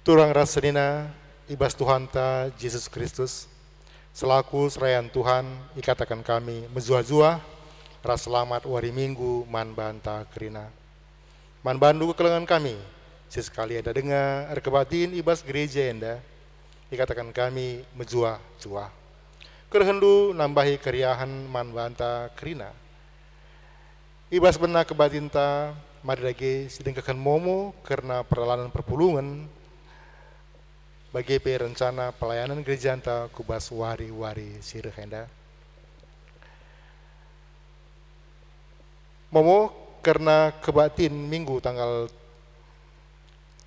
Turang rasenina ibas Tuhan ta Yesus Kristus selaku serayan Tuhan ikatakan kami mezua-zua ras selamat wari minggu man banta kerina man bandu kekelengan kami sesekali ada dengar kebatin ibas gereja enda ikatakan kami mezua-zua kerhendu nambahi keriahan man banta kerina ibas benar kebatinta madage sedengkakan momo karena peralanan perpulungan bagi rencana pelayanan gereja anta kubas wari-wari sirhenda. Momo karena kebatin minggu tanggal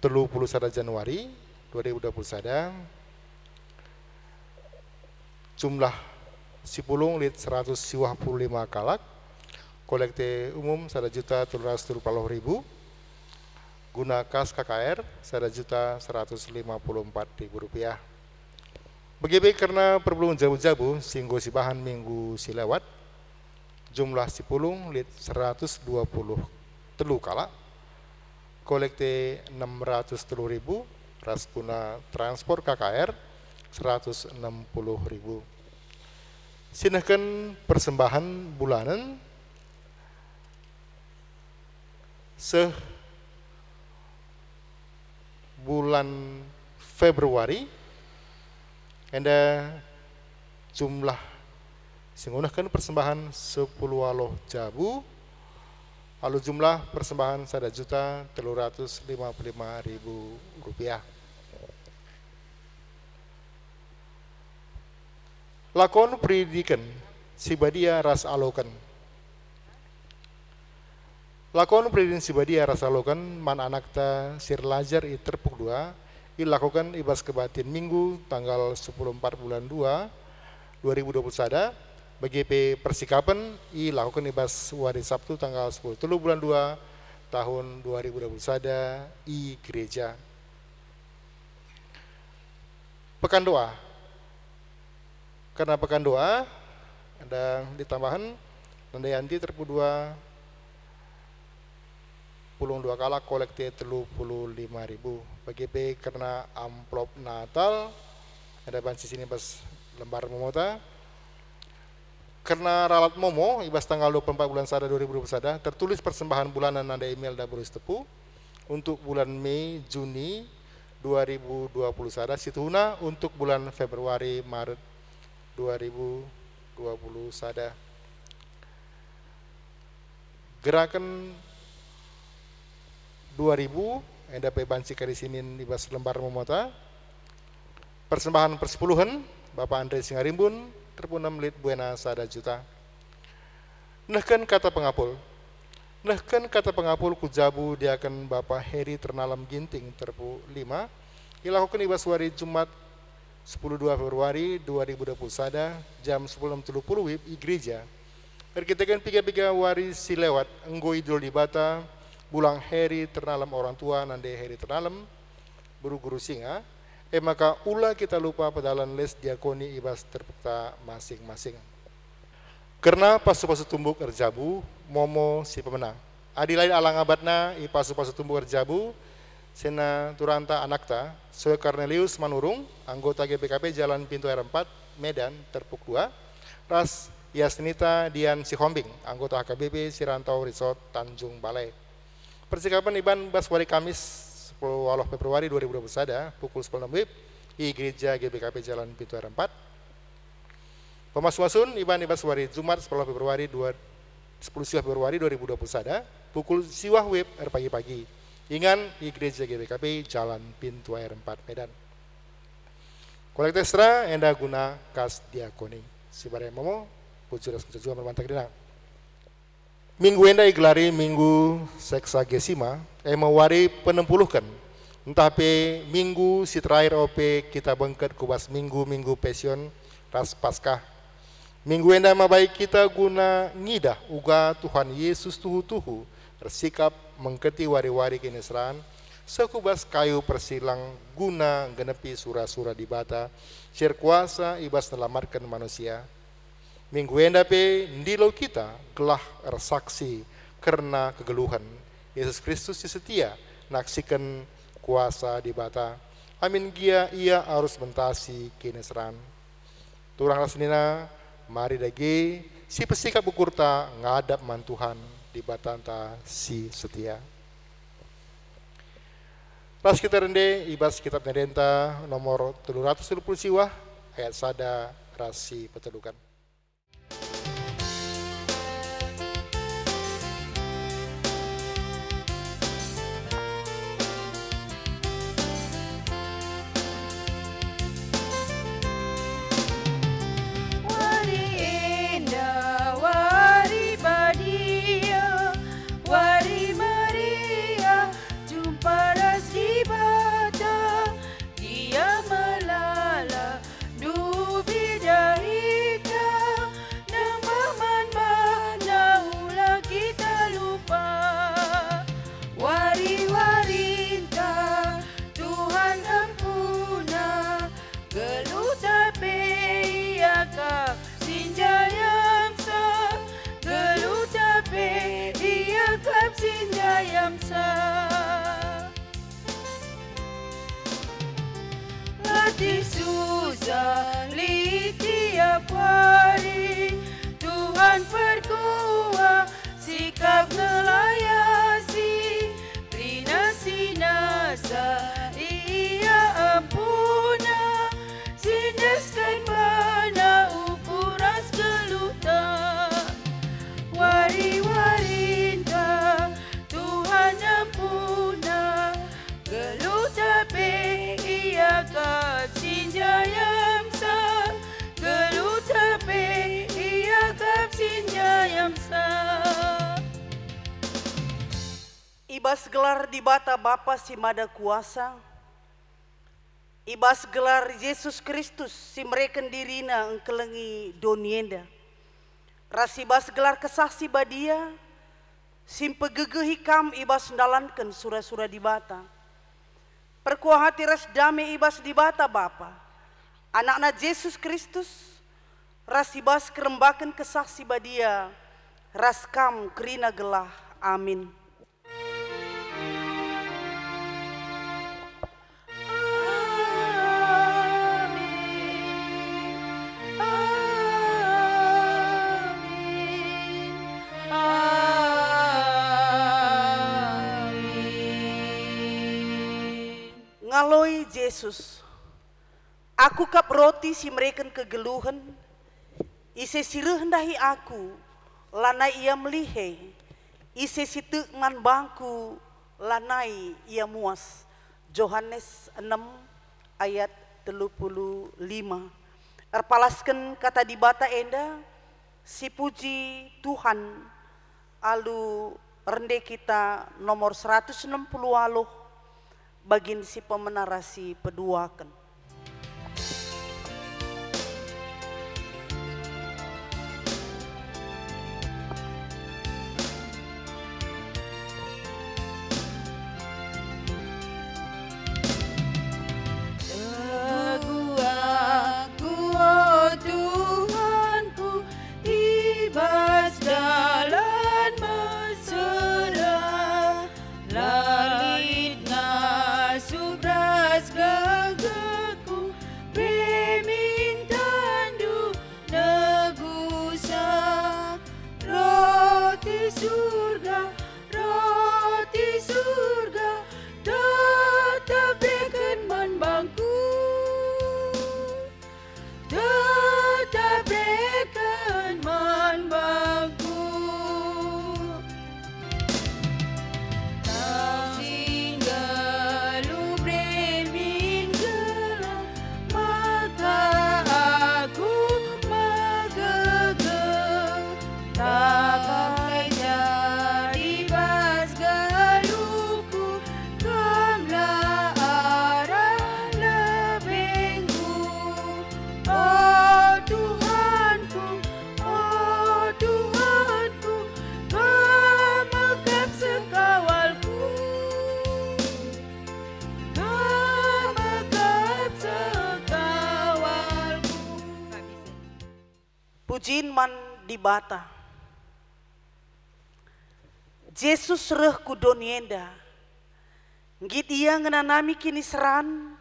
31 Januari 2021 jumlah sipulung lit 155 kalak kolekte umum 1.730.000 guna kas KKR 1.154.000 rupiah. Begitu karena perpulungan jabu-jabu singgo si bahan minggu si lewat jumlah si pulung lit 120 telu kala kolekte 603.000 ras guna transport KKR 160.000. Sinahkan persembahan bulanan bulan Februari ada jumlah singgunahkan persembahan 10 aloh jabu lalu jumlah persembahan 1.355.000 rupiah. Lakon pendidikan sibadia ras alokan lakon pendidikan sibadia ras alokan man anakta sir lajar i terpuk 2 dilakukan ibas kebatin minggu tanggal 14 bulan 2 2021 bagi persikapan dilakukan ibas wari Sabtu tanggal 10 bulan 2 tahun 2021 i gereja. Pekan doa. Karena pekan doa ada ditambahan nandayanti terpuk 2 pulung 2 kala kolekte 35.000 bagi karena amplop Natal ada bansi sini pas lembar momota karena ralat momo ibas tanggal 24 bulan 1 2021 tertulis persembahan bulanan nanda email daburus tepu untuk bulan Mei Juni 2021 situna untuk bulan Februari Maret 2021 gerakan 2000 endape banci kari sinin ibas lembar momota persembahan persepuluhan Bapak Andre Singarimbun terpunam lit buena 1 juta. Nahkan kata pengapul kujabu diakan Bapak Heri Ternalam Ginting terpu 5 dilakukan ibas wari Jumat 12 Februari 2021 jam 10.30 WIB i gereja berkitakan piga-piga wari si lewat enggo idul di bata bulang Heri Ternalam orang tua nande Heri Ternalam guru-guru singa maka ulah kita lupa pedalan les diakoni ibas terpukta masing-masing karena pasu-pasu tumbuk erjabu momo si pemenang adilain alang abadna i pasu-pasu tumbuk erjabu sena turanta anakta Soe Cornelius Manurung anggota GBKP Jalan Pintu R4 Medan terpuk 2 ras Yasnita Dian Sihombing anggota HKBP Sirantau Resort Tanjung Balai. Persikapan Iban Baswari Kamis 10 Februari 2021 pukul 10 WIB di Gereja GBKP Jalan Pintu R4. Pemasuasun Iban Baswari Jumat 10 Februari 2021 pukul siwah WIB pagi-pagi. Ingan di Gereja GBKP Jalan Pintu R4 Medan. Kolekte extra enda guna kas diakoni. Sibare momo pujuras kejua mermantag dina. Minggu enda igelari minggu seksagesima mewari penempuluhkan entah pe minggu si terakhir ope kita bengket kubas minggu pesion ras paskah minggu enda mabaik kita guna ngidah uga Tuhan Yesus tuhu bersikap mengketi wari-wari kinesran sekubas kayu persilang guna genepi sura-sura di bata sir kuasa ibas melamarkan manusia. Minggu enda pe ndilo kita gelah ersaksi karena kegeluhan Yesus Kristus setia naksikan kuasa di bata Amin gia ia harus mentasi kini seran. Turang rasnina mari dagi si pesikap ukurta ngadap mantuhan di batanta si setia. Ras kita rende ibas kitab Nedenta nomor 330 siwah ayat sada rasi petedukan. Hati susah li tiap hari, Tuhan perkuat sikap ngelayasi, rina sinasa ia ampuna, sindaskan mana ukuras geluta, wari-warinta Tuhan ampuna, geluta pe ia kapsinjayam sa, geluta pe ia kapsinjayam sa. Ibas gelar di bata Bapa si mada kuasa, ibas gelar Yesus Kristus si mereken dirina engkelengi donienda, rasibas gelar kesaksi badia, sim pegegehi kam ibas ndalankan sura-sura di bata, perkuah hati ras damai ibas di bata Bapa, anak-anak Yesus Kristus, rasibas kerembakan kesaksi badia, ras kam kerina gelah, amin. Ngaloi Yesus, aku kap roti si mereken kegeluhan, ise sireh hendahi aku, lanai ia melihe, ise situ ngan bangku, lanai ia muas. Yohanes 6 ayat 35. Erpalaskan kata di bata enda, si puji Tuhan, alu rende kita nomor 160 aluh, bagin si pemenarasi peduakan. Pujin man di bata, Yesus reh ku donienda, ngit ia ngenanami kini seran,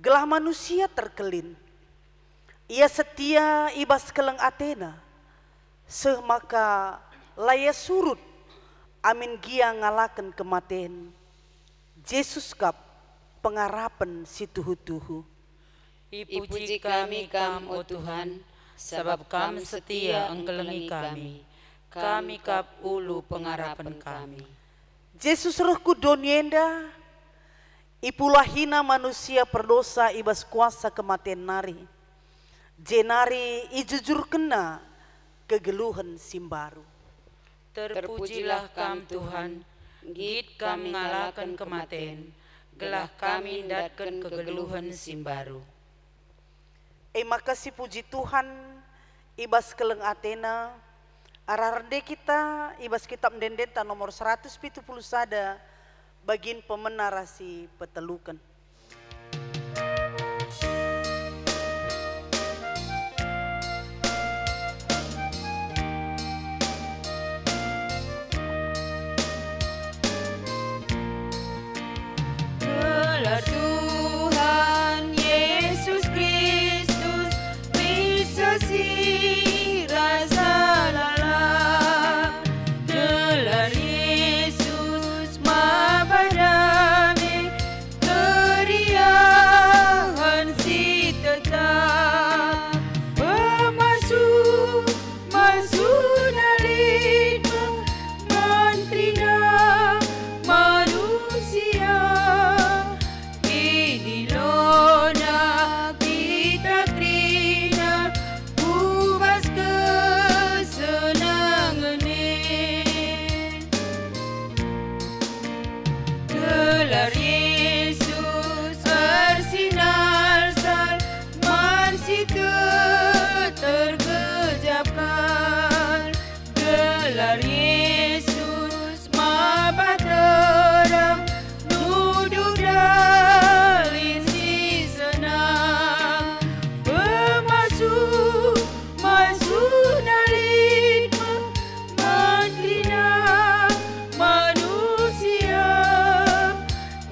gelah manusia terkelin. Ia setia ibas keleng Athena, seh maka laya surut amin gia ngalaken kematen. Yesus kap pengarapan si tuhu-tuhu. Ipuji kami Kam, o Tuhan, sebab Kam setia engkelengi kami. Kami kap ulu pengarapan kami. Yesus rohku donienda, ipulahina manusia perdosa ibas kuasa kematian nari. Jenari ijujur kena kegeluhan simbaru. Terpujilah Kam Tuhan, git kami ngalakan kematen, gelah kami datkan kegeluhan simbaru. Makasih puji Tuhan, ibas keleng Athena, ararde kita, ibas kitab mendendeta nomor 170 sada, bagian pemenarasi petelukan. Gelar Tuhan Yesus Kristus bisa si rasa lalang. Gelar Yesus mabadame keriahan si tetap. Pemasuk masuk nalima mantrina manusia. Idilona kita krina ubas kesenangane. Gelar Yesus bersinar sal mansitu terkejapkan. Gelar Yesus mabaterang duduk dalin si senang. Pemasuk masuk nalin mantrina manusia.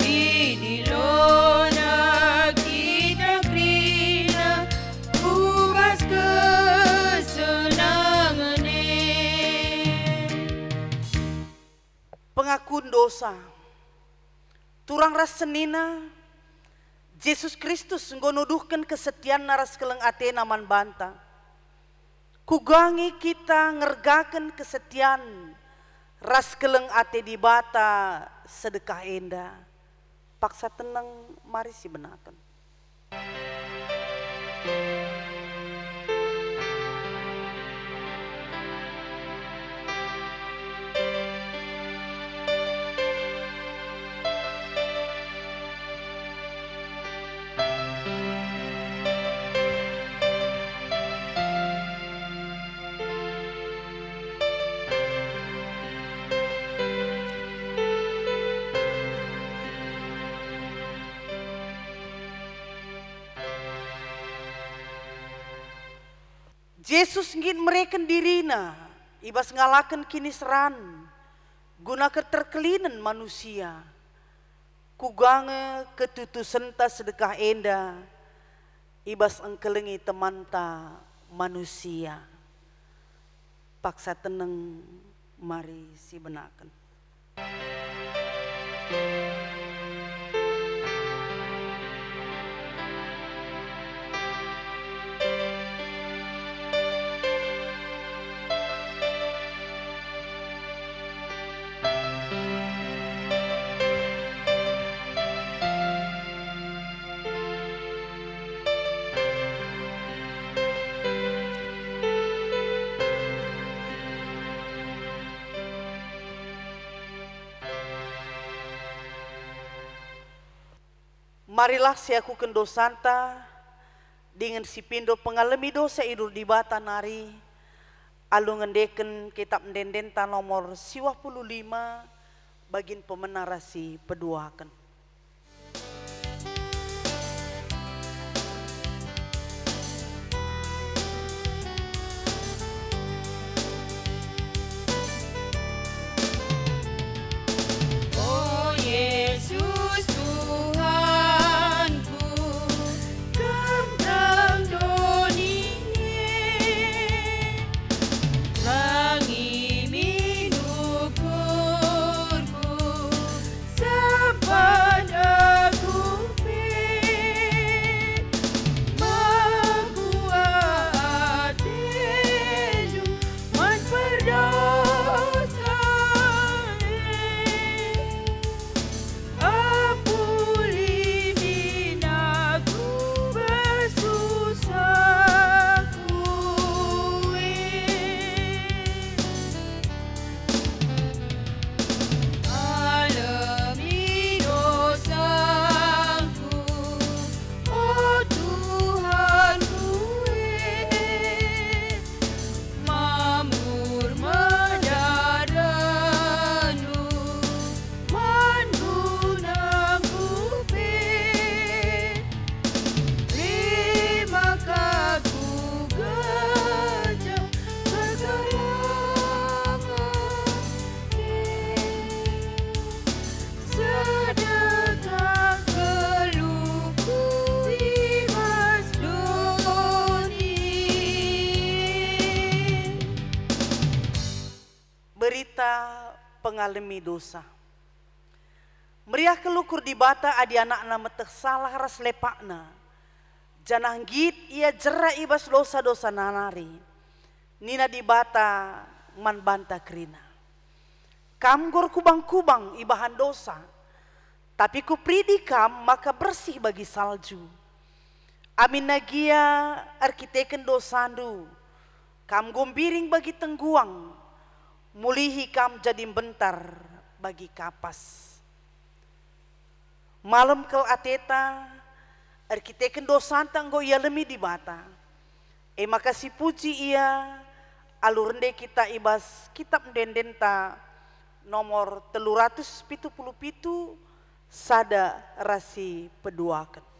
Idilona kita krina ubas kesenangane. Pengakuan dosa. Turang ras senina, Yesus Kristus nggonuduhkan kesetiaan naras keleng Athena man banta. Kugangi kita ngergakan kesetiaan ras keleng ate di bata sedekah enda. Paksa tenang mari si benakan. Yesus ngin mereken dirina, ibas ngalaken kini seran, guna keterkelinan manusia. Kugange ketutusenta sedekah enda, ibas engkelengi temanta manusia. Paksa teneng mari si benaken. Marilah siaku kendo santa dengan si pindo pengalami dosa idur di bata nari alu ngendeken kitab mendendenta nomor 55 bagian pemenarasi peduakan. Oh Yesus Tuhanku, berita pengalami dosa. Meriah kelukur di bata adi anak-na meteh salah ras lepakna. Janah git ia jera ibas dosa-dosa nanari. Nina di bata man banta kerina. Kam gor kubang-kubang ibahan dosa. Tapi ku pridi kam maka bersih bagi salju. Amin nagia arkiteken dosandu. Kam gombiring bagi tengguang. Mulihi kam jadi bentar bagi kapas. Malam kel ateta arkiteken dosantang go ia lemi di bata. Makasih puji ia alur rende kita ibas kitab dendenta nomor 377 sada rasi peduakan.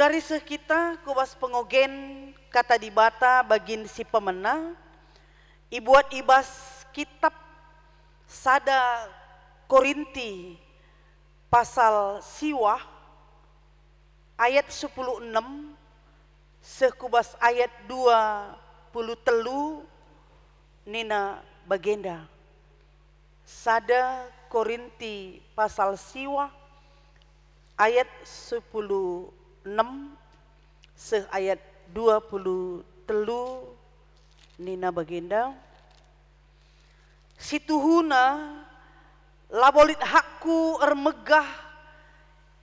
Dari kita kuas pengogen kata di bata bagin si pemena ibuat ibas kitab sada Korinti pasal siwah ayat 16 sekubas ayat 23 nina bagenda sada Korinti pasal siwah ayat 16 seayat 23 nina bagenda situhuna labolit hakku ermegah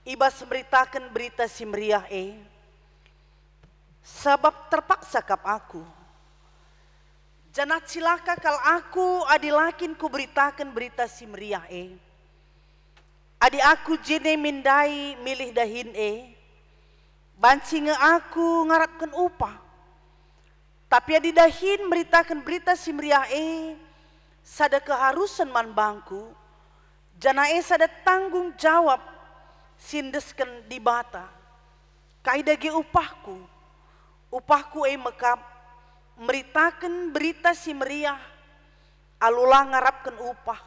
ibas memberitakan berita si meriah sebab terpaksa kap aku janat cilaka kal aku adilakin ku beritakan berita si meriah adi aku jene mindai milih dahin banci nge aku ngarapkan upah tapi adi dahin beritakan berita si meriah sada keharusan man bangku, janae sada tanggung jawab sindesken di bata. Kaidage upahku mekap meritakan berita si meriah, alula ngarapkan upah.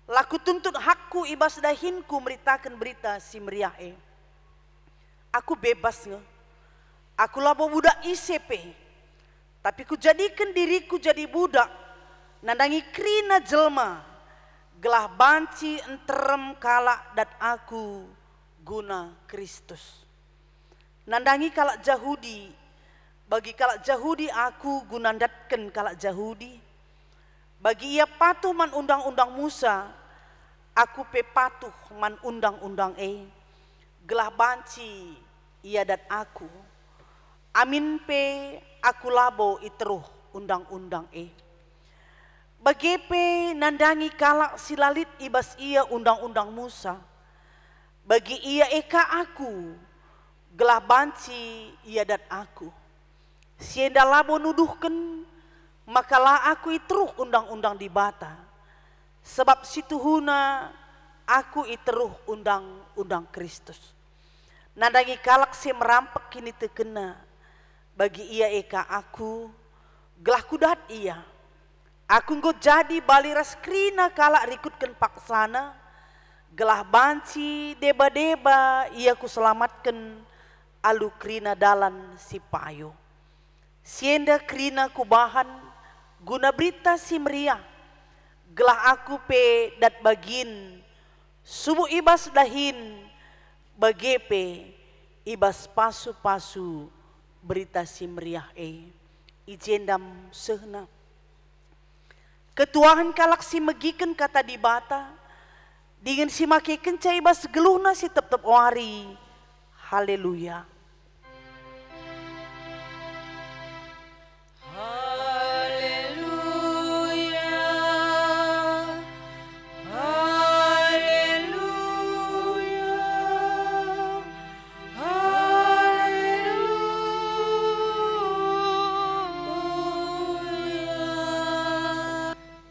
Laku tuntut hakku ibas dahinku meritakan berita si meriah Aku bebas nge. Aku labo budak ICP. Tapi ku jadikan diriku jadi budak, nandangi krina jelma, gelah banci enterem kalak dat aku guna Kristus. Nandangi kalak Jahudi, bagi kalak Jahudi aku gunandatkan kalak Jahudi. Bagi ia patuh man undang-undang Musa, aku pe patuh man undang-undang gelah banci ia dat aku. Amin pe aku labo iteruh undang-undang Bagepe nandangi kalak silalit ibas ia undang-undang Musa. Bagi ia eka aku, gelah banci ia dat aku. Sienda labo nuduhkan, makalah aku iteruh undang-undang di bata. Sebab situhuna aku iteruh undang-undang Kristus. Nandangi kalak si merampek kini tekena. Bagi ia eka aku, gelah kudat ia. Aku nggo jadi baliras krina kalak rikutkan paksana, gelah banci deba-deba ia ku selamatkan alu krina dalan si payo. Sienda krina kubahan guna berita si meriah, gelah aku pe dat bagin subuh ibas dahin bagepe ibas pasu-pasu berita si meriah ijendam sehna. Ketuahan kalak si megiken kata di bata, dingin si makiken caibas geluhna si tep-tep wari. Haleluya.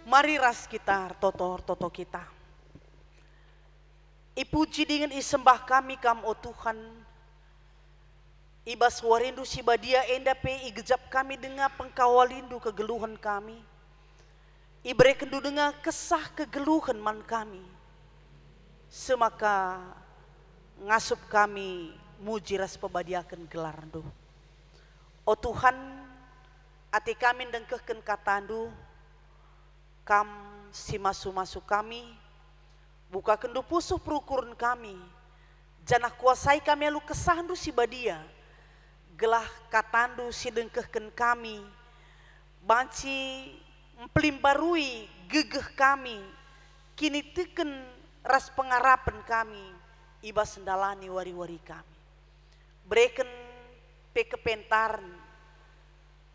Mari ras kita toto kita. Ipuji dengan isembah kami kam o Tuhan. Ibas warindu si badia enda pe igejap kami dengan pengkawalindu kegeluhan kami. Ibrekendu dengan kesah kegeluhan man kami. Semaka ngasup kami muji ras pebadiakan gelardu. O Tuhan, ati kami dengkehken katandu. Kam si masu-masu kami, buka kendu pusuh perukuran kami, janah kuasai kami alu kesahandu si badia, gelah katandu si dengkehken kami, banci mpelimbarui gegeh kami, kini teken ras pengarapan kami, ibas sendalani wari-wari kami. Breken pe kepentaran,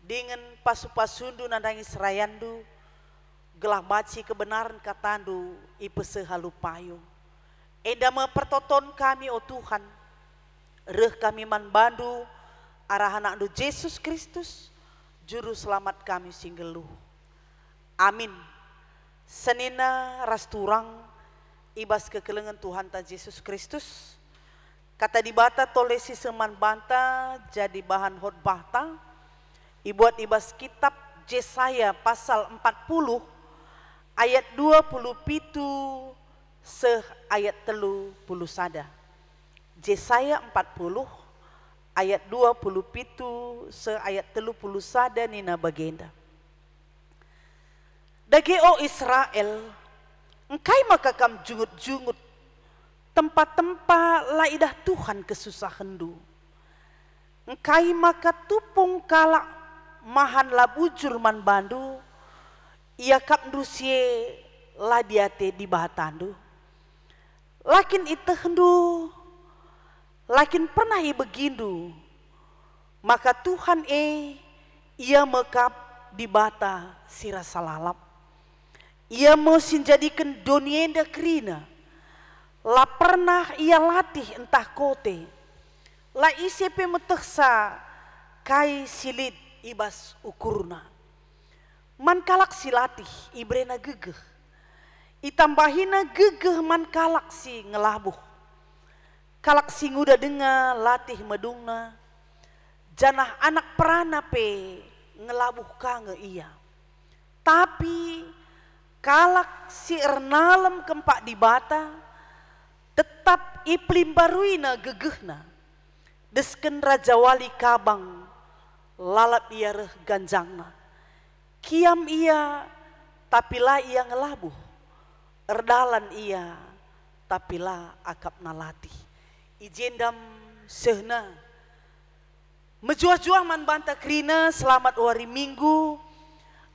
dengan pasu-pasundu nandangi serayandu, gelah baci kebenaran katandu ipese halupayo. Enda mempertonton kami o Tuhan. Reh kami man bandu arah anak Yesus Kristus juru selamat kami singgeluh. Amin. Senina ras turang ibas kekelengan Tuhan ta Yesus Kristus. Kata dibata tolesi seman banta jadi bahan khotbah ta. Ibuat ibas kitab Yesaya pasal 40 ayat 27 ayat 30 sada. Yesaya 40 ayat 27 ayat 30 sada nina bagenda. Dage o Israel, engkai maka kam jungut-jungut tempat-tempat laidah Tuhan kesusahandu. Engkai maka tupung kalak mahan labujur man bandu. Ia kap dusie ladiate di bahatandu. Lakin itehendu, lakin pernah begindu. Maka Tuhan ia mekap di bata sira salalap. Ia mesin jadikan donienda krina. La pernah ia latih entah kote. La ICP meteksa kai silit ibas ukurna. man kalak si latih ibrena gegeh. Itambahina gegeh man kalak si ngelabuh. Kalak si nguda denga latih medungna. Janah anak perana pe ngelabuh kange iya. Tapi kalak si ernalem kempak di bata tetap iplim baruina gegehna. Desken Raja Wali kabang lalap ia reh ganjangna. Kiam ia tapilah ia ngelabuh. Erdalan ia tapilah akap nalatih. Ijendam sehna. Mejuah-juah man banta krina selamat hari Minggu.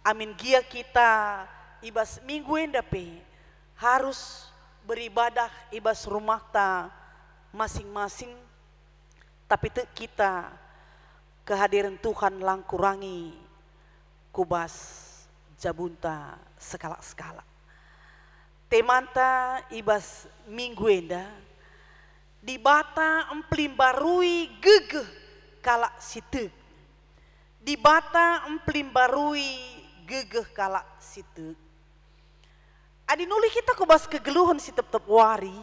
Amin gia kita ibas minggu endape harus beribadah ibas rumah ta masing-masing. Tapi kita kehadiran Tuhan lang kurangi kubas jabunta skala-skala. Temanta ibas minggu enda di bata emplim barui gegeh kalak situ. Di bata emplim barui gegeh kalak situ. Adi nuli kita kubas kegeluhan si tep-tep wari.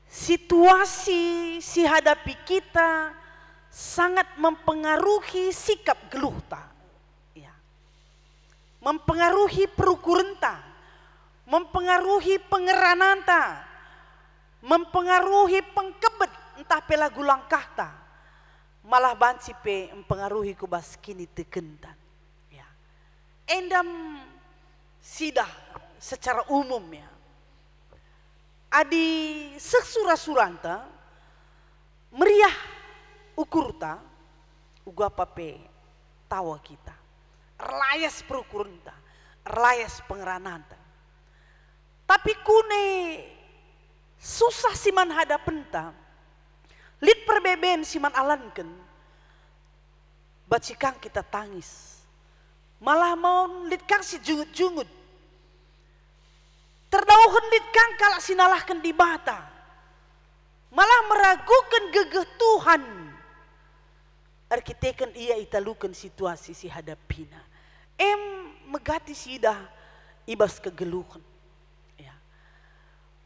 Situasi si hadapi kita sangat mempengaruhi sikap geluh ta. Ya. Mempengaruhi perukuran ta. Mempengaruhi pengeranan ta. Mempengaruhi pengkebet entah pelagu langkah ta. Malah banci pe mempengaruhi kubas kini tekentan. Ya. Endam sidah secara umum ya. Adi seksura-suranta meriah ukurta uga pape tawa kita. Erlayas perukuranta, erlayas pengerananta. Tapi kune susah siman hadapenta. Lid perbeben siman alanken. Bacikang kita tangis. Malah mau lid kang si jungut-jungut. Terdauhan lid kang kalak sinalahkan di bata. Malah meragukan gegeh Tuhan. Arkiteken ia italukan situasi si hadapina. Megati sidah ibas kegeluhan. Ya.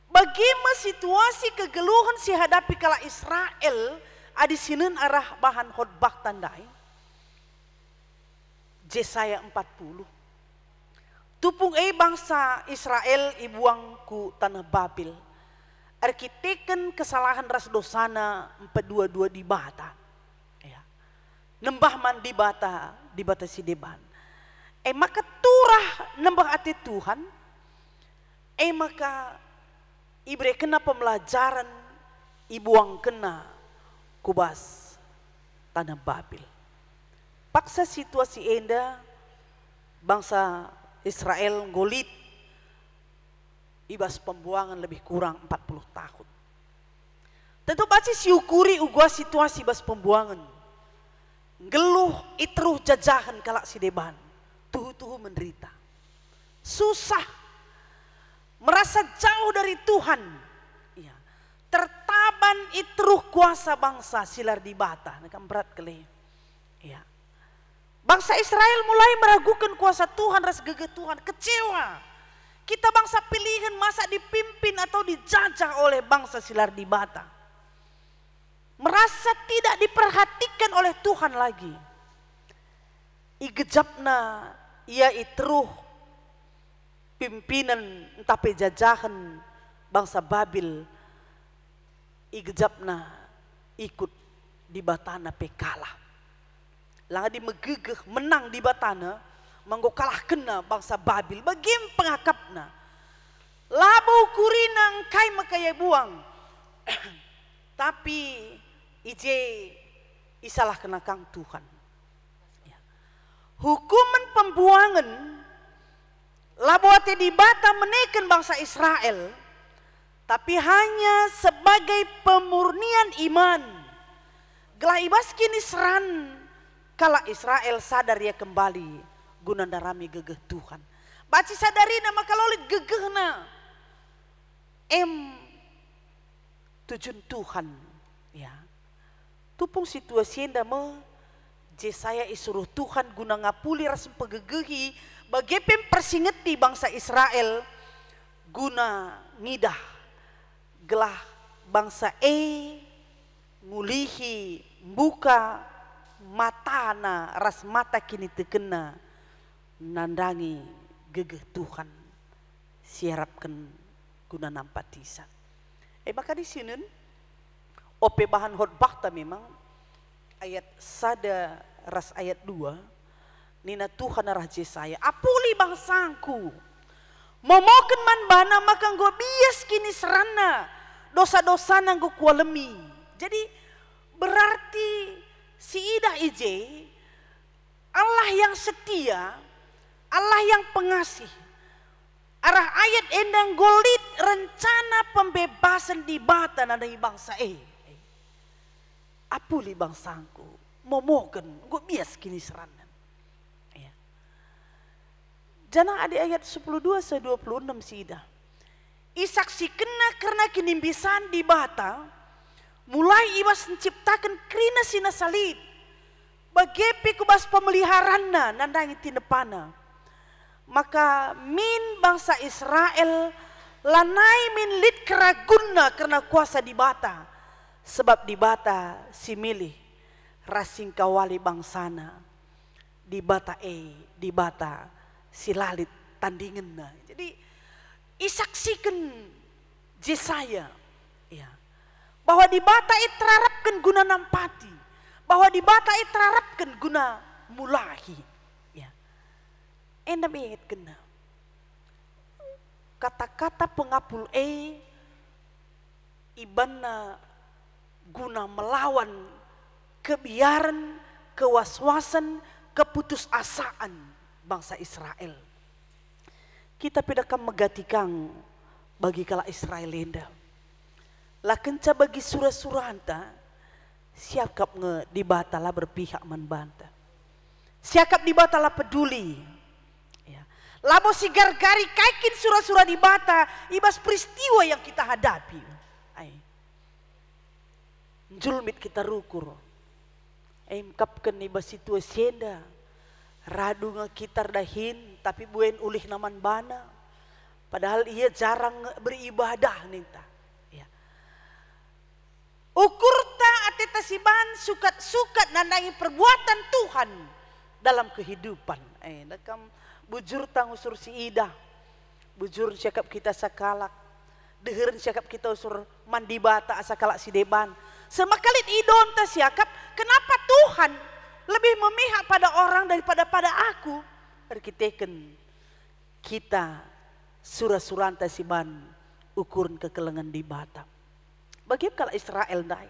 Bagaimana situasi kegeluhan si hadapi kala Israel adi sinen arah bahan khotbah tandai. Yesaya 40. Tupung bangsa Israel ibuang ku tanah Babil. Arkiteken kesalahan ras dosana 422 di bata. Ya. Nembah man di bata si deban. Maka turah nembah ati Tuhan. Maka ibre kena pembelajaran ibuang kena kubas tanah Babil. Paksa situasi enda bangsa Israel ngolit ibas pembuangan lebih kurang 40 tahun. Tentu baca siukuri ugua situasi ibas pembuangan. Geluh itruh jajahan kalak si deban. Tuhu-tuhu menderita. Susah. Merasa jauh dari Tuhan. Ya. Tertaban itruh kuasa bangsa silar di bata. Nakam berat kele. Ya. Bangsa Israel mulai meragukan kuasa Tuhan, ras gegeh Tuhan, kecewa. Kita bangsa pilihan masa dipimpin atau dijajah oleh bangsa silar di bata. Merasa tidak diperhatikan oleh Tuhan lagi. Igejapna ia itruh pimpinan entah pejajahan bangsa Babil. Igejapna ikut di batana pekalah. Langadi megegeh menang di batana manggo kalah kena bangsa Babil bagim pengakapna labau kurina engkai makaya buang tapi ije isalah kena kang Tuhan ya. Hukuman pembuangan labau ate di bata menekan bangsa Israel tapi hanya sebagai pemurnian iman gelah ibas kini seran kala Israel sadar ya kembali gunandarami gegeh Tuhan. Baci sadari nama kalolit gegehna. Tujuan Tuhan. Ya. Tupung situasi enda Jesaya isuruh Tuhan guna ngapuli ras pegegehi bagepem persingeti bangsa Israel guna ngidah gelah bangsa ngulihi buka matana ras mata kini tekena nandangi gegeh Tuhan siarapkan guna nampatisa. Maka di sini ope bahan khotbah ta memang ayat sada ras ayat 2 nina Tuhan arah Jesaya apuli bangsangku momoken man bana maka nggo bias kini serana dosa-dosa nanggo kualemi. Jadi berarti si Ida ije Allah yang setia, Allah yang pengasih. Arah ayat endang golit rencana pembebasan di bata nadai bangsa apuli bangsangku momogen gue bias kini seranan ya. Jana ada ayat 12-26 sida isaksi kena karena kinimbisan di bata mulai ibas menciptakan krina sina salib bagepi kubas pemeliharana nandangi tinepana maka min bangsa Israel lanai min lid keraguna karena kuasa di bata sebab di bata si milih rasing kawali bangsana di bata di bata si lalit tandingenna. Jadi isaksikan Jesaya ya bahwa di bata terarapkan guna nampati bahwa di bata terarapkan guna mulahi ya endam kena kata-kata pengapul ibana guna melawan kebiaran, kewaswasan, keputusasaan bangsa Israel. Kita pedakam megatikang bagi kala Israel lenda. Lakenca bagi surah-suranta siakap nge dibatala berpihak menbanta. Siakap dibatala peduli. Ya. Labo si gargari kaikin surah-surah dibata ibas peristiwa yang kita hadapi. Julmit kita rukur. Kapken ibas situasi enda. Radu ngekitar dahin tapi buen ulih naman bana. Padahal ia jarang beribadah ninta. Ya. Ukurta atetasiban sukat-sukat nandangi perbuatan Tuhan dalam kehidupan. Nakam bujur tangusur si Ida. Bujur cakap kita sakalak. Deherin cakap kita usur mandi bata asakalak si deban. Semakalit idon ta siakap, kenapa Tuhan lebih memihak pada orang daripada pada aku? Arkiteken kita surah-suranta siban ukuran kekelengan di bata. Bagaimana Israel dai?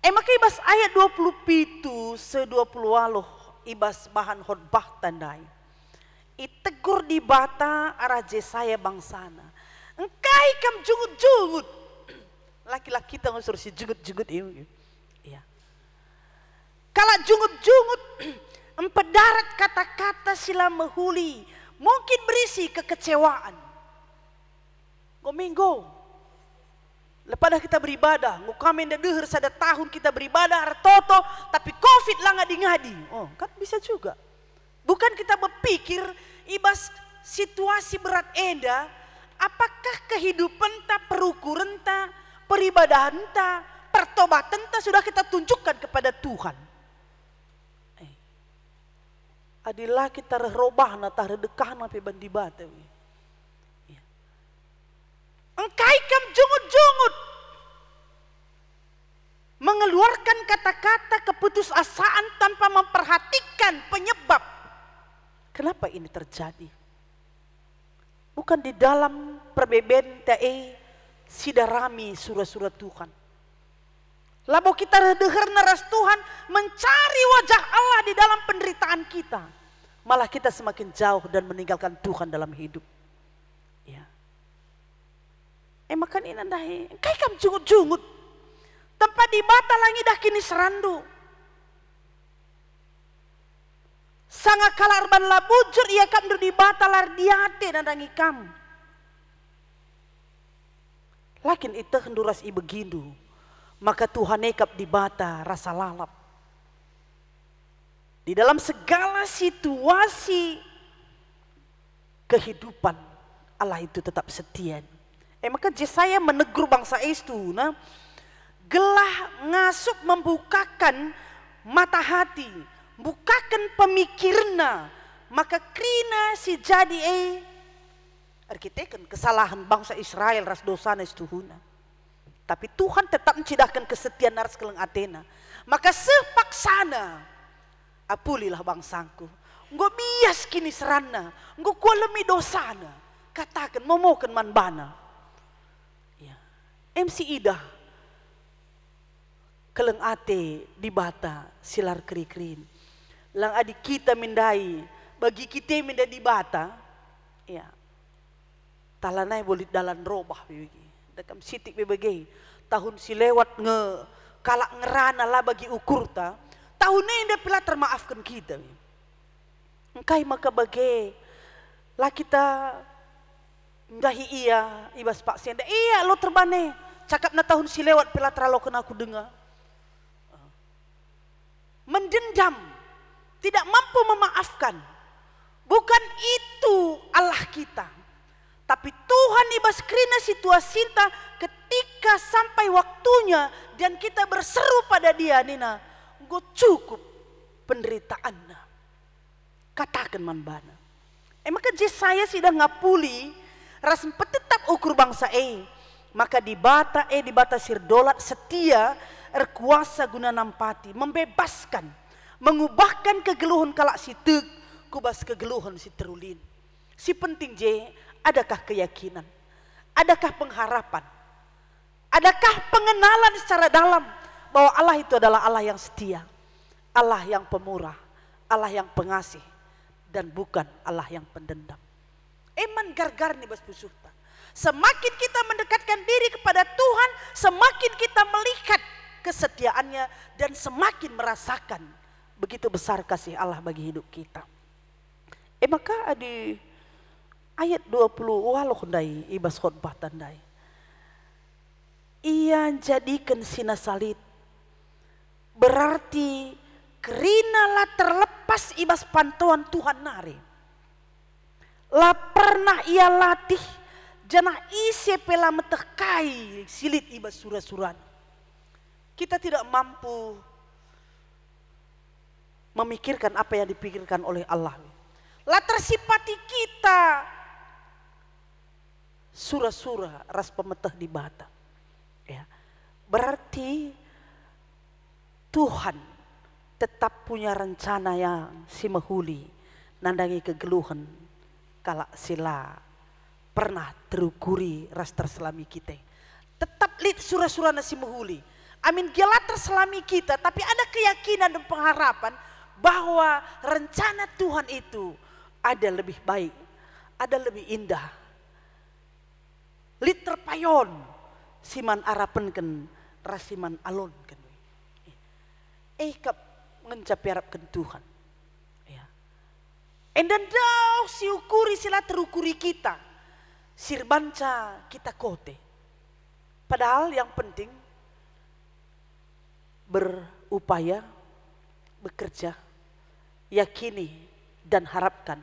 Maka ibas ayat 27 se-20 ibas bahan khotbah tandai. Itegur di bata arah Jesaya bangsana. Engkai kam jungut-jungut. Laki-laki kita ngusur si jungut-jungut ini. Ya. Kalau jungut-jungut empedarat kata-kata sila mehuli mungkin berisi kekecewaan. Minggu lepas kita beribadah, ngukamin dah deher sada tahun kita beribadah artoto tapi Covid lah ngadi-ngadi. Oh, kan bisa juga. Bukan kita berpikir ibas situasi berat enda, apakah kehidupan tak perukuran tak peribadahan ta, pertobatan ta sudah kita tunjukkan kepada Tuhan. Adilah kita rerobah na tah redekah na pe bandi bata. Engkai kam jungut-jungut mengeluarkan kata-kata keputusasaan tanpa memperhatikan penyebab. Kenapa ini terjadi? Bukan di dalam perbeben tae sidarami surah-surah Tuhan. Labo kita dengar naras Tuhan mencari wajah Allah di dalam penderitaan kita. Malah kita semakin jauh dan meninggalkan Tuhan dalam hidup. Ya. Makan ini nandahi. Kai kam jungut-jungut. Tempat di bata langi dah kini serandu. Sanga kalar ban labujur ia kam di bata lar diate nandangi kam. Lakin itu henduras i begindu. Maka Tuhan nekap di bata rasa lalap. Di dalam segala situasi kehidupan, Allah itu tetap setia. Maka Yesaya menegur bangsa itu, gelah ngasup membukakan mata hati, bukakan pemikirna, maka krina si jadi arkiteken kesalahan bangsa Israel ras dosana istuhuna. Tapi Tuhan tetap mencidahkan kesetiaan ras keleng Athena. Maka sepaksana apulilah bangsaku. Nggo bias kini serana, nggo kualemi dosana. Katakan momokan manbana. Ya. MC Ida keleng ate di bata silar keri-kerin. Lang adik kita mindai, bagi kita minda di bata. Ya. Talanay boleh dalan robah bibigi. Dekam sitik bibigi. Tahun si lewat kalak ngerana lah bagi ukur ta. Tahun ini pila termaafkan kita. Engkai maka bagi lah kita ndahi iya ibas pak sianda iya lo terbane cakap na tahun si lewat pila terlalu kena aku dengar mendendam tidak mampu memaafkan bukan itu Allah kita tapi Tuhan ibas krina situasi cinta ketika sampai waktunya dan kita berseru pada dia nina gue cukup penderitaan katakan manbana. Maka Yesaya sudah ngapuli ras tetap ukur bangsa maka di bata sirdolat setia erkuasa guna nampati membebaskan mengubahkan kegeluhan kalak si teg kubas kegeluhan si terulin. Si penting adakah keyakinan, adakah pengharapan, adakah pengenalan secara dalam bahwa Allah itu adalah Allah yang setia, Allah yang pemurah, Allah yang pengasih, dan bukan Allah yang pendendam. Eman gargar nih bas pusuhta. Semakin kita mendekatkan diri kepada Tuhan, semakin kita melihat kesetiaannya dan semakin merasakan begitu besar kasih Allah bagi hidup kita. Maka di ayat 20 walau kundai ibas khotbah tandai. Ia jadikan sina salit. Berarti kerinalah terlepas ibas pantauan Tuhan nari. Lah pernah ia latih janah isi pela metekai silit ibas surah-surah. Kita tidak mampu memikirkan apa yang dipikirkan oleh Allah. Lah tersipati kita surah-surah ras pemetah di bata. Ya. Berarti Tuhan tetap punya rencana yang simahuli nandangi kegeluhan kalak sila pernah terukuri ras terselami kita. Tetap lihat surah-surah nasi mahuli. Amin gila terselami kita tapi ada keyakinan dan pengharapan bahwa rencana Tuhan itu ada lebih baik, ada lebih indah. Lit terpayon siman arapenken rasiman alon kan. Kap mencapai harapkan Tuhan. Ya. Dan dau si ukuri sila terukuri kita. Sirbanca kita kote. Padahal yang penting berupaya, bekerja, yakini dan harapkan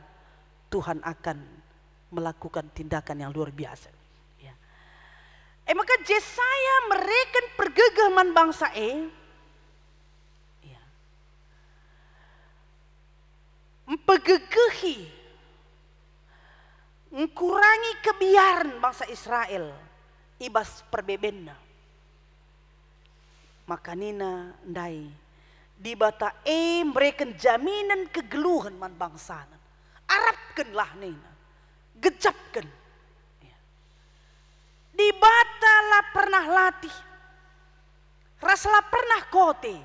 Tuhan akan melakukan tindakan yang luar biasa. Ya. Maka Yesaya mereken pergegaman bangsa mempegegehi, mengurangi kebiaran bangsa Israel ibas perbebenna. Maka nina ndai di bata mereka jaminan kegeluhan man bangsa. Arapkanlah nina, gejapkan. Di bata lah pernah latih, raslah pernah kote,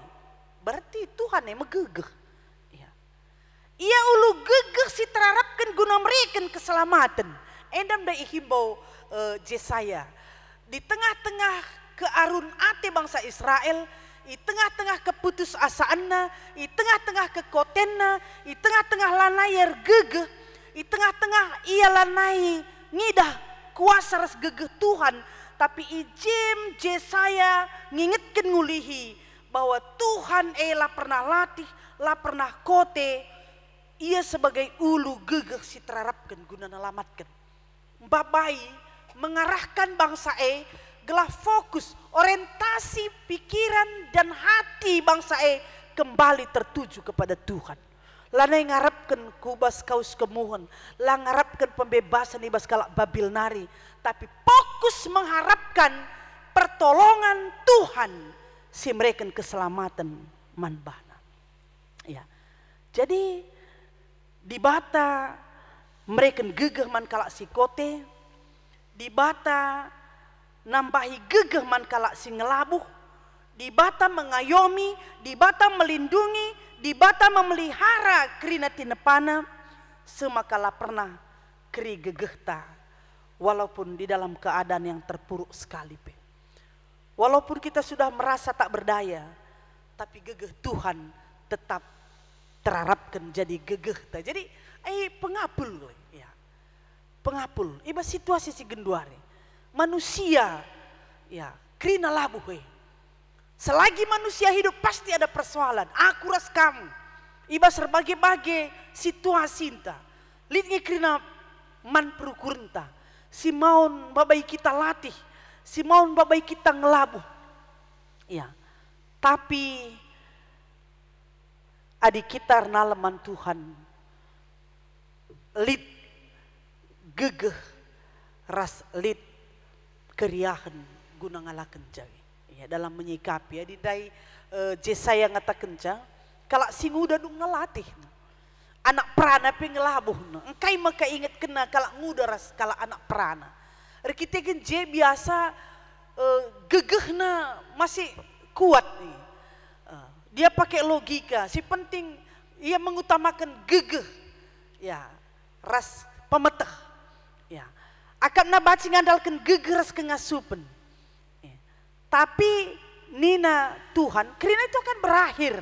berarti Tuhan yang megegeh. Ia ulu gegeh si terharapkan guna mereka keselamatan. Endam da ihimbau Yesaya. Di tengah-tengah kearun ate bangsa Israel, di tengah-tengah keputusasaanna, di tengah-tengah kekotenna, di tengah-tengah lanayar gegeh, di tengah-tengah ia lanai ngidah kuasa ras gegeh Tuhan. Tapi ijem Yesaya ngingetkan ngulihi bahwa Tuhan lah pernah latih, lah pernah kote, ia sebagai ulu gegeh si terarapkan guna nalamatkan. Babai mengarahkan bangsa gelah fokus, orientasi pikiran dan hati bangsa kembali tertuju kepada Tuhan. Lana ngarapkan kubas kaus kemuhon, lah ngarapkan pembebasan ibas kalak babil nari, tapi fokus mengharapkan pertolongan Tuhan si mereka keselamatan manbana. Ya. Jadi di bata mereka gegeh man kalak si kote, di bata nambahi gegeh man kalak si ngelabuh, di bata mengayomi, di bata melindungi, di bata memelihara kerina tinepana, semakala pernah keri gegehta, walaupun di dalam keadaan yang terpuruk sekali. Walaupun kita sudah merasa tak berdaya, tapi gegeh Tuhan tetap terharapkan jadi gegehta. Jadi pengapul, ya, pengapul. Iba situasi si genduare, manusia, ya, kerina labuh. Selagi manusia hidup pasti ada persoalan. Aku ras kamu. Iba serbagai-bagai situasi entah. Lidnya kerina man perukurenta. Si maun babai kita latih. Si maun babai kita ngelabuh. Ya. Tapi adik kita nalaman Tuhan. Lid gegeh ras lid keriahan guna ngalakan jawi. Ya, dalam menyikapi ya di dai Jesaya ngatakan kalau sing udah dung ngelatih anak perana pengelabuh engkai maka ingat kena kalau ngudaras kalau anak perana kita kan je biasa gegehna masih kuat nih, dia pakai logika, si penting ia mengutamakan gegeh, ya, ras pemetah, ya, akan nabaci ngandalkan gegeh ras kengasupen. Tapi nina Tuhan, kerina itu akan berakhir.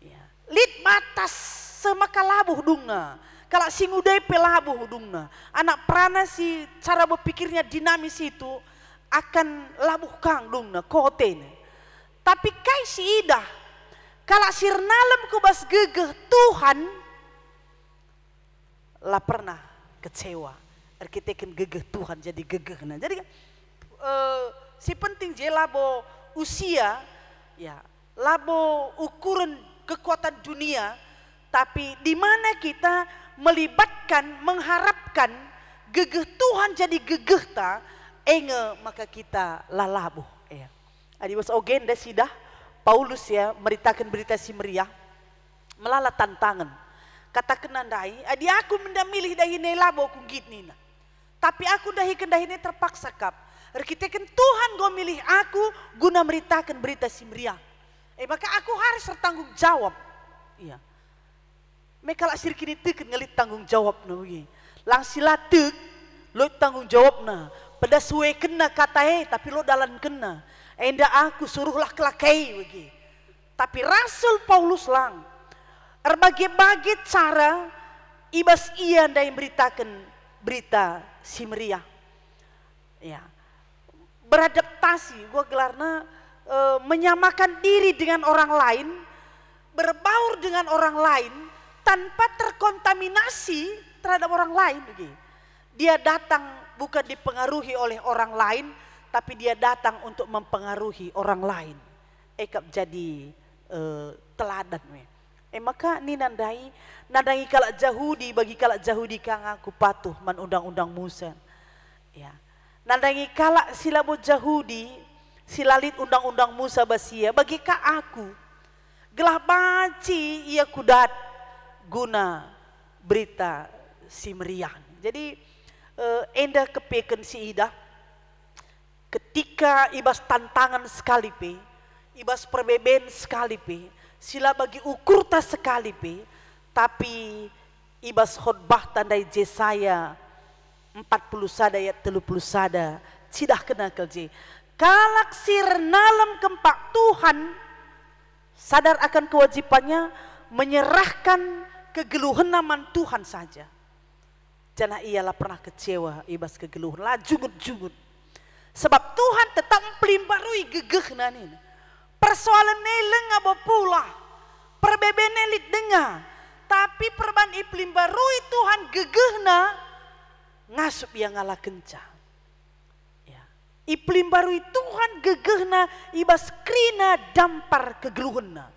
Ya. Lid batas semakalabuh dunga. Kalau sing udai pelabuh dunga. Anak perana si cara berpikirnya dinamis itu akan labuh kang dunga kote. Tapi kai si idah, kalau sirnalem kubas gegeh Tuhan, lah pernah kecewa. Arkiteken gegeh Tuhan jadi gegeh. Nah, jadi si penting je labo usia, ya, labo ukuran kekuatan dunia, tapi di mana kita melibatkan, mengharapkan gegeh Tuhan jadi gegeh ta, maka kita lalabuh. Ya. Adibas ogen dah sidah Paulus ya meritakan berita si meriah, melala tantangan. Kata kenandai, adi aku mendamilih dahine labo kugit nina, tapi aku dahine terpaksa kap. Arkiteken Tuhan gue milih aku guna meritakan berita si meriah. Maka aku harus bertanggung jawab. Iya. Mekala sirkini teken ngelit tanggung jawab na begini. Langsila tek, lo tanggung jawab na. Pada suwe kena kata tapi lo dalan kena. Enda aku suruhlah kelakai begini. Tapi Rasul Paulus lang. Berbagai-bagai cara ibas ia yang beritakan berita si meriah. Ya. Beradaptasi, gue gelarnya menyamakan diri dengan orang lain, berbaur dengan orang lain tanpa terkontaminasi terhadap orang lain. Dia datang bukan dipengaruhi oleh orang lain, tapi dia datang untuk mempengaruhi orang lain. Ekap jadi teladan. Maka ini nandai kalak Yahudi bagi kalak Yahudi kang aku patuh man undang-undang Musa. Ya. Nandangi kalak silabo Yahudi silalit undang-undang Musa basia bagi ka aku gelah baci ia kudat guna berita si meriah. Jadi endah kepeken si idah ketika ibas tantangan sekali pe, ibas perbeben sekali pe, sila bagi ukur ta sekali pe, tapi ibas khotbah tandai Jesaya 40 sada ayat 30 sada cidah kena kelje kalak sir nalam kempak Tuhan sadar akan kewajibannya menyerahkan kegeluhan naman Tuhan saja. Jana ialah pernah kecewa ibas kegeluhan lah jungut-jungut sebab Tuhan tetap pelimbarui gegeh nanin Persoalan neleng abo pula. Perbeben elit dengar. Tapi perban iklim baru Tuhan gegehna ngasup yang ngalah kencang. Ya. Iklim baru Tuhan gegehna ibas krina dampar kegeluhna.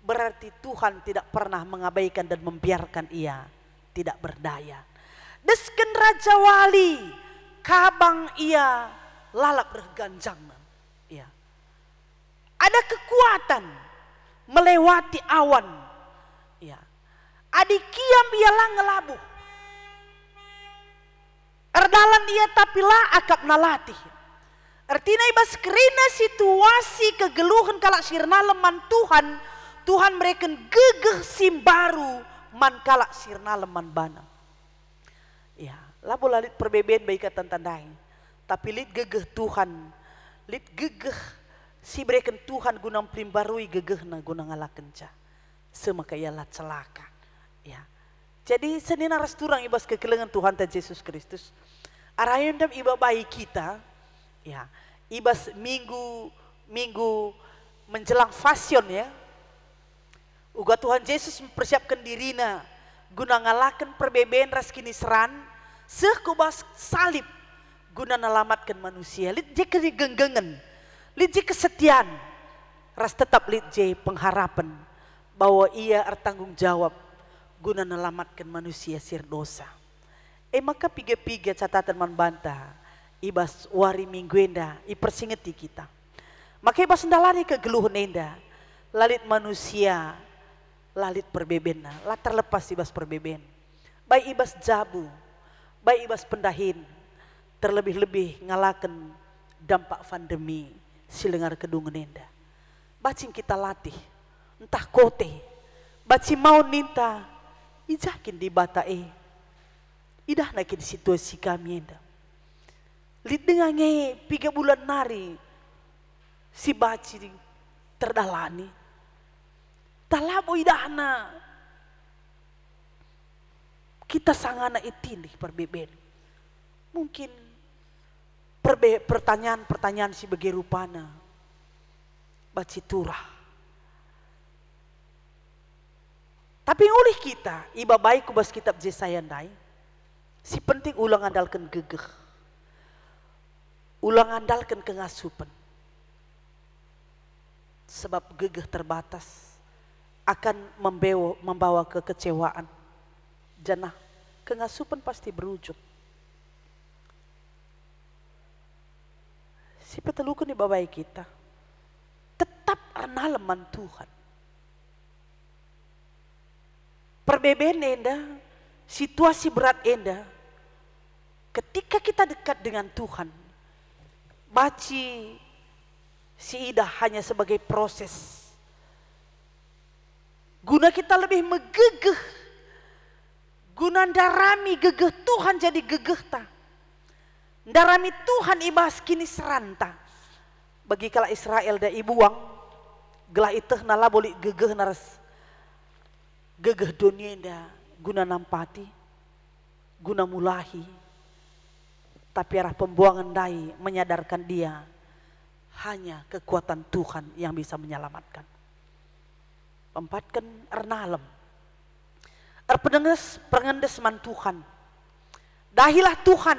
Berarti Tuhan tidak pernah mengabaikan dan membiarkan ia tidak berdaya. Desken Raja Wali kabang ia lalap berganjangan. Ya. Ada kekuatan melewati awan. Ya. Adi kiam ialah ngelabuh. Erdalan ia tapi lah akap nalatih. Artinya ibas kerina situasi kegeluhan kalak sirna leman Tuhan mereka gegeh simbaru man kalak sirna leman bana. Ya, labu lalit perbeben baik tandai. Tapi lit gegeh Tuhan, lit gegeh si mereka Tuhan gunang pelimbarui gegeh na gunang ala kenca. Semaka ialah celaka. Ya. Jadi senina resturang ibas kekelengan Tuhan dan Yesus Kristus. Arayan dam iba bayi kita, ya, ibas minggu menjelang fashion ya. Uga Tuhan Yesus mempersiapkan dirina guna ngalakan perbeben ras kini seran, sekubas salib guna nalamatkan manusia. Lit je kegenggengan, lit je kesetiaan, ras tetap lit je pengharapan bahwa ia bertanggung jawab guna nalamatkan manusia sir dosa. Maka piga-piga catatan membantah ibas wari minggu enda ipersingeti kita. Maka ibas ndalani kegeluhan enda lalit manusia lalit perbeben lah terlepas ibas perbeben. Baik ibas jabu, baik ibas pendahin, terlebih-lebih ngalakan dampak pandemi silengar kedungan enda. Bacing kita latih, entah kote, baci mau ninta, ijakin di batae. Idah nakin situasi kami enda. Lid dengannya 3 bulan nari si baci terdalani. Talabo idahna kita sangana itindih perbeben. Mungkin pertanyaan si bagi rupana baci turah. Tapi oleh kita iba baik kubas kitab Yesaya ndai. Si penting ulang andalkan gegeh. Ulang andalkan kengasupan. Sebab gegeh terbatas akan membawa kekecewaan. Janah kengasupan pasti berujung. Si petelukan di bawah kita tetap arnaleman Tuhan. Perbeben enda, situasi berat enda. Ketika kita dekat dengan Tuhan, baci si idah hanya sebagai proses. Guna kita lebih megegeh, guna ndarami gegeh Tuhan jadi gegeh ta. Ndarami Tuhan ibas kini seranta. Bagi kala Israel da ibuang, gelah iteh nala boleh gegeh naras. Gegeh dunia enda guna nampati, guna mulahi. Tapi arah pembuangan dai menyadarkan dia hanya kekuatan Tuhan yang bisa menyelamatkan. Empatkan ernalem. Pengendes man Tuhan. Dahilah Tuhan.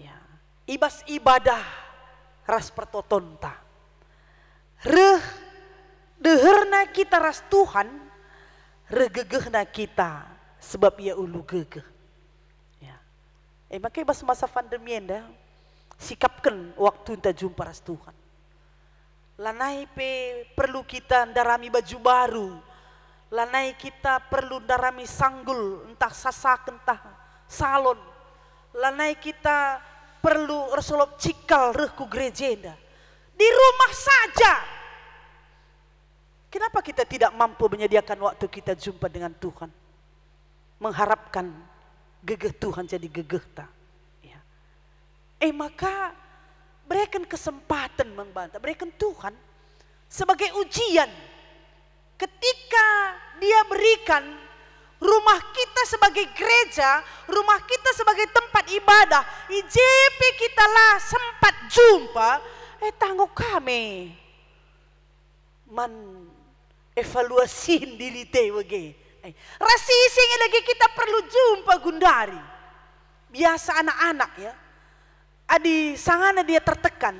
Ya, ibas ibadah ras pertotonta. Deherna kita ras Tuhan, regegehna kita sebab ia ulu gegeh. Makanya pas masa pandemi enda sikapkan waktu enta jumpa ras Tuhan. Lanai pe perlu kita ndarami baju baru. Lanai kita perlu ndarami sanggul entah sasak entah salon. Lanai kita perlu resolop cikal rehku gereja enda. Di rumah saja. Kenapa kita tidak mampu menyediakan waktu kita jumpa dengan Tuhan? Mengharapkan gegeh Tuhan jadi gegeh ta. Ya. Maka berikan kesempatan membantah, berikan Tuhan sebagai ujian. Ketika dia berikan rumah kita sebagai gereja, rumah kita sebagai tempat ibadah, IJP kita lah sempat jumpa, tangguh kami man evaluasi diri te wage. Rasi sing lagi kita perlu jumpa gundari. Biasa anak-anak ya. Adi sangana dia tertekan.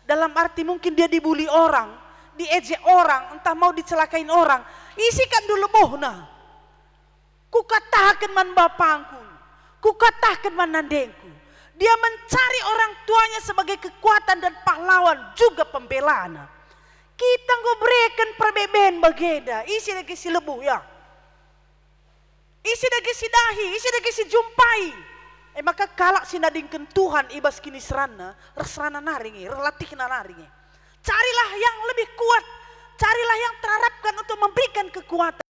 Dalam arti mungkin dia dibully orang, diejek orang, entah mau dicelakain orang. Isikan dulu bohna. Kukatakan man bapangku, kukatakan man nandengku. Dia mencari orang tuanya sebagai kekuatan dan pahlawan juga pembelaan. Kita berikan perbeben bageda, isi lagi si lebuh ya. Isi lagi si dahi, isi lagi si jumpai. Maka kalak sinadingkan Tuhan ibas kini serana, resrana naringi, relatih naringi. Carilah yang lebih kuat, carilah yang terharapkan untuk memberikan kekuatan.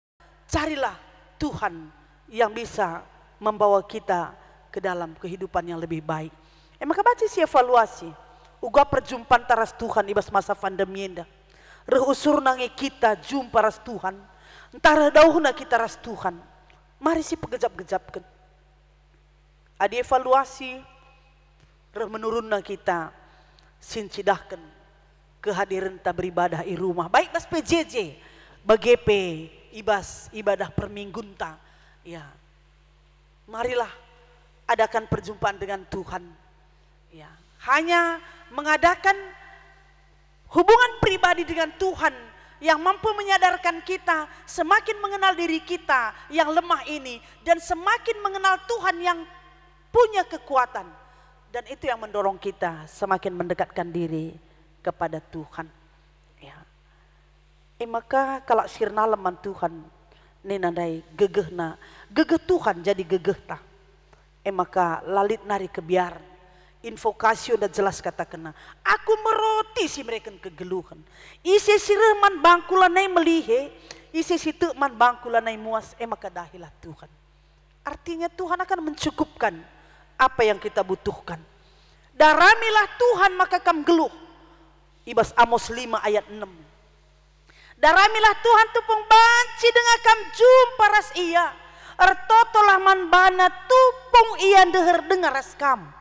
Carilah Tuhan yang bisa membawa kita ke dalam kehidupan yang lebih baik. Maka baca si evaluasi. Uga perjumpaan taras Tuhan ibas masa pandemi indah. Rehusur nange kita jumpa ras Tuhan. Entah dauhna kita ras Tuhan. Mari si pegejap-gejapkan. Adi evaluasi menurunna kita sincidahkan kehadiran ta beribadah di rumah. Baik bas PJJ, BGP, ibas ibadah perminggunta. Ya, marilah adakan perjumpaan dengan Tuhan. Ya, hanya mengadakan hubungan pribadi dengan Tuhan yang mampu menyadarkan kita semakin mengenal diri kita yang lemah ini dan semakin mengenal Tuhan yang punya kekuatan, dan itu yang mendorong kita semakin mendekatkan diri kepada Tuhan. Ya. Maka kalau sirna leman Tuhan ni nandai gegehna, gegeh Tuhan jadi gegeh ta. Maka lalit nari kebiaran. Invokasi udah jelas kata kena. Aku meroti si mereka kegeluhan. Isi sireman bangkulanai melihe, isi situ man bangkulanai muas. Maka dahilah Tuhan. Artinya Tuhan akan mencukupkan apa yang kita butuhkan. Daramilah Tuhan maka kam geluh. Ibas Amos 5 ayat 6. Daramilah Tuhan tupung banci dengan kam jumpa ras iya. Ertotolah man bana tupung iya dengar ras kam.